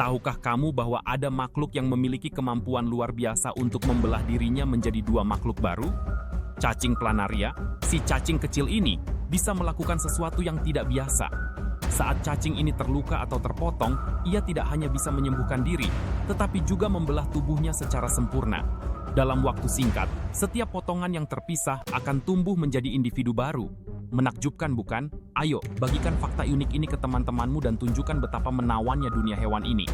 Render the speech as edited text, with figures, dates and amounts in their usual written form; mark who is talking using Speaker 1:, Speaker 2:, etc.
Speaker 1: Tahukah kamu bahwa ada makhluk yang memiliki kemampuan luar biasa untuk membelah dirinya menjadi dua makhluk baru? Cacing planaria, si cacing kecil ini, bisa melakukan sesuatu yang tidak biasa. Saat cacing ini terluka atau terpotong, ia tidak hanya bisa menyembuhkan diri, tetapi juga membelah tubuhnya secara sempurna. Dalam waktu singkat, setiap potongan yang terpisah akan tumbuh menjadi individu baru. Menakjubkan bukan? Ayo, bagikan fakta unik ini ke teman-temanmu dan tunjukkan betapa menawannya dunia hewan ini.